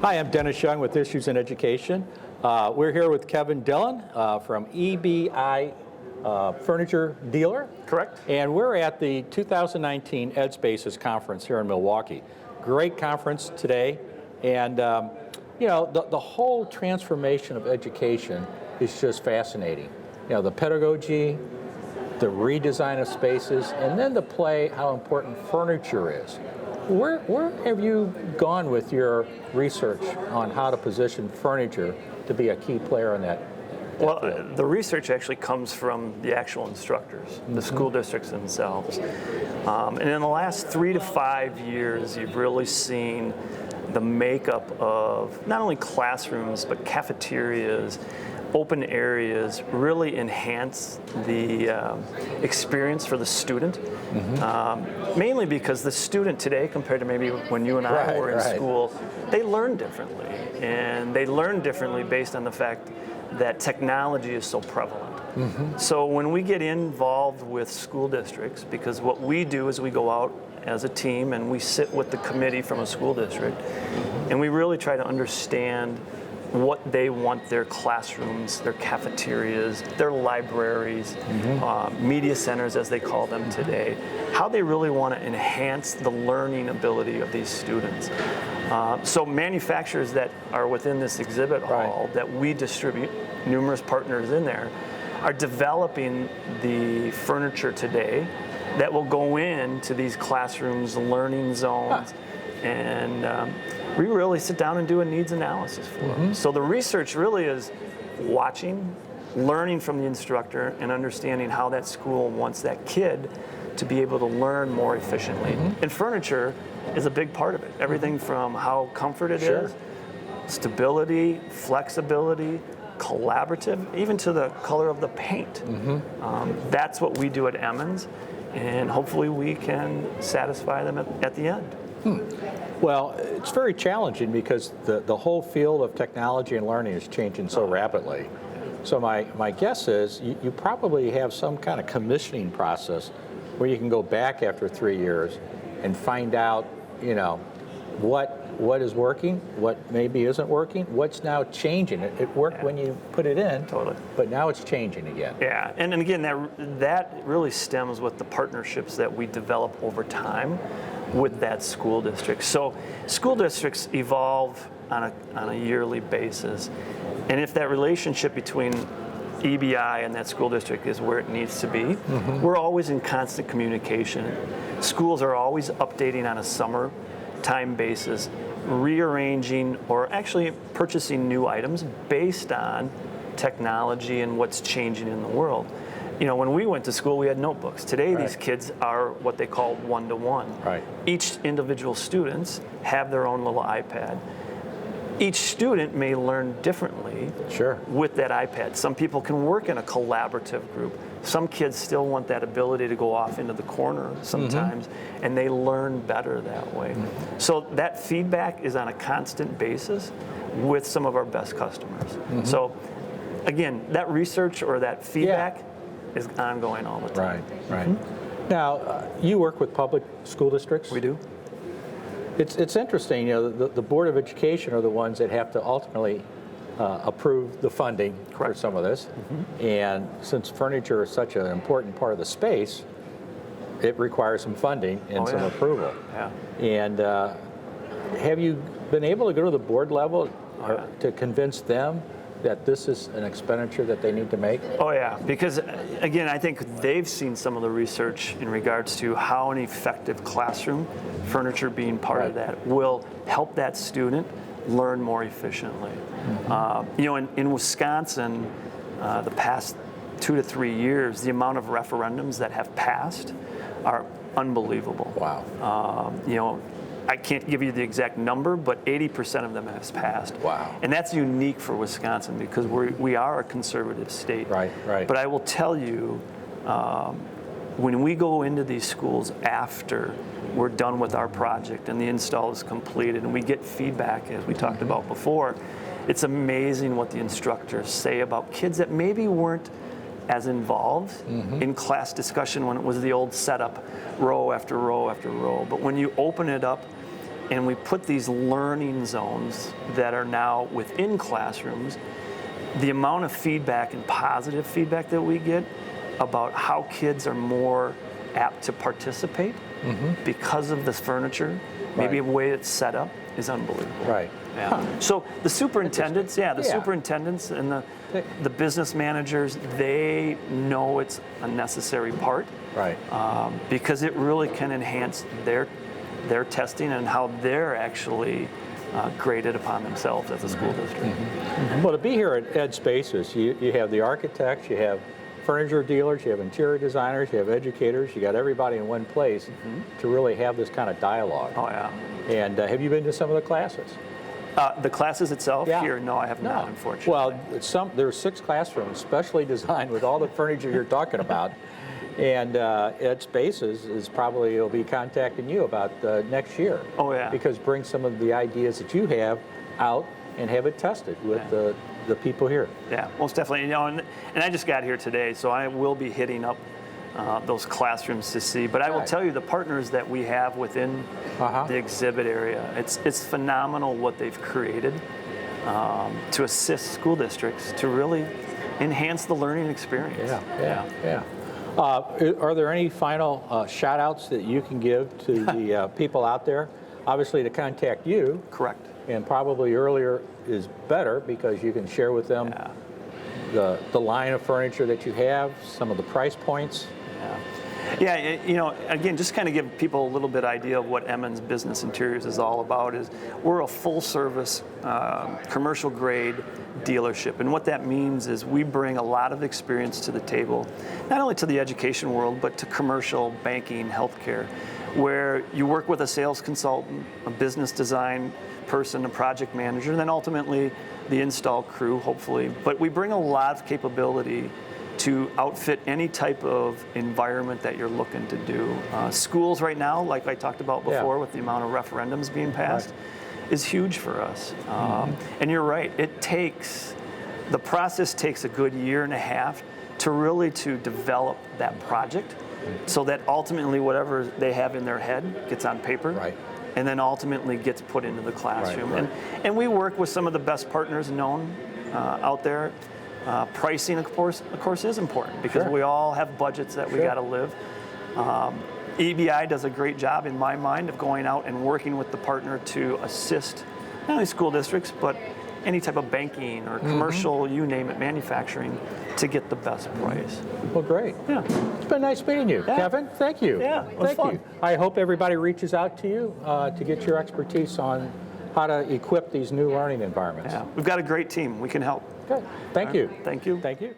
Hi, I'm Dennis Young with Issues in Education. We're here with Kevin Dillon from EBI Furniture Dealer. Correct. And we're at the 2019 Ed Spaces Conference here in Milwaukee. Great conference today. And, you know, the whole transformation of education is just fascinating. You know, the pedagogy, the redesign of spaces, and then to play how important furniture is. Where have you gone with your research on how to position furniture to be a key player in that? Well, the research actually comes from the actual instructors, the school districts themselves. And in the last 3 to 5 years, you've really seen the makeup of not only classrooms, but cafeterias, open areas really enhance the experience for the student. Mainly because the student today, compared to maybe when you and I were in school, they learn differently. And they learn differently based on the fact that technology is so prevalent. So when we get involved with school districts, because what we do is we go out as a team and we sit with the committee from a school district, and we really try to understand what they want their classrooms, their cafeterias, their libraries, media centers as they call them today, how they really want to enhance the learning ability of these students. So manufacturers that are within this exhibit hall that we distribute, numerous partners in there, are developing the furniture today that will go into these classrooms, learning zones, and we really sit down and do a needs analysis for them. So the research really is watching, learning from the instructor, and understanding how that school wants that kid to be able to learn more efficiently. And furniture is a big part of it. Everything from how comfort it is, stability, flexibility, collaborative, even to the color of the paint. That's what we do at Emmons, and hopefully we can satisfy them at the end. Well, it's very challenging because the whole field of technology and learning is changing so rapidly. So my guess is you probably have some kind of commissioning process where you can go back after 3 years and find out, you know, what is working, what maybe isn't working, what's now changing. It worked when you put it in, but now it's changing again. Yeah, and again, that really stems with the partnerships that we develop over time with that school district. So school districts evolve on a yearly basis, and if that relationship between EBI and that school district is where it needs to be, we're always in constant communication. Schools are always updating on a summer time basis, rearranging or actually purchasing new items based on technology and what's changing in the world. You know, when we went to school, we had notebooks. Today, these kids are what they call one-to-one. Each individual students have their own little iPad. Each student may learn differently with that iPad. Some people can work in a collaborative group. Some kids still want that ability to go off into the corner sometimes, and they learn better that way. So that feedback is on a constant basis with some of our best customers. So again, that research or that feedback is ongoing all the time. Now, you work with public school districts? We do. It's interesting, you know, the Board of Education are the ones that have to ultimately approve the funding for some of this. And since furniture is such an important part of the space, it requires some funding and some approval. And have you been able to go to the board level to convince them that this is an expenditure that they need to make? Oh yeah, because again, I think they've seen some of the research in regards to how an effective classroom, furniture being part of that, will help that student learn more efficiently. You know, in Wisconsin, the past 2 to 3 years, the amount of referendums that have passed are unbelievable. You know, I can't give you the exact number, but 80% of them has passed. And that's unique for Wisconsin because we are a conservative state. But I will tell you, when we go into these schools after we're done with our project and the install is completed and we get feedback, as we talked about before, it's amazing what the instructors say about kids that maybe weren't as involved in class discussion when it was the old setup, row after row after row. But when you open it up and we put these learning zones that are now within classrooms, the amount of feedback and positive feedback that we get about how kids are more apt to participate because of this furniture, maybe Right. the way it's set up, is unbelievable. Right. Yeah. Huh. So the superintendents, the Yeah. superintendents and the business managers, they know it's a necessary part, Right. because it really can enhance their testing and how they're actually graded upon themselves as a school district. Well, to be here at Ed Spaces, you have the architects, you have furniture dealers, you have interior designers, you have educators, you got everybody in one place to really have this kind of dialogue. Oh yeah. And have you been to some of the classes? The classes itself Yeah. here, no, I have not, unfortunately. Well, there are 6 classrooms specially designed with all the furniture you're talking about. And Ed Spaces will be contacting you about next year. Oh, yeah. Because bring some of the ideas that you have out and have it tested with the people here. Yeah, most definitely. And I just got here today, so I will be hitting up those classrooms to see. But I will Right. tell you, the partners that we have within the exhibit area, it's phenomenal what they've created to assist school districts to really enhance the learning experience. Yeah. Are there any final shout outs that you can give to the people out there? Obviously to contact you. Correct. And probably earlier is better because you can share with them the line of furniture that you have, some of the price points. Yeah, again, just kind of give people a little bit idea of what Emmons Business Interiors is all about. Is we're a full-service, commercial-grade dealership, and what that means is we bring a lot of experience to the table, not only to the education world, but to commercial, banking, healthcare, where you work with a sales consultant, a business design person, a project manager, and then ultimately the install crew, hopefully. But we bring a lot of capability to outfit any type of environment that you're looking to do. Schools right now, like I talked about before with the amount of referendums being passed, is huge for us. And you're right, the process takes a good year and a half to develop that project so that ultimately whatever they have in their head gets on paper. Right. And then ultimately gets put into the classroom. Right. And we work with some of the best partners known out there. Pricing, of course, is important because we all have budgets that we got to live. EBI does a great job, in my mind, of going out and working with the partner to assist not only school districts, but any type of banking or commercial, you name it, manufacturing, to get the best price. Well, great. Yeah. It's been nice meeting you, Kevin. Thank you. Yeah, it was Thank fun. you. I hope everybody reaches out to you to get your expertise on how to equip these new learning environments. Yeah. We've got a great team. We can help. Good. Thank you. Thank you. Thank you.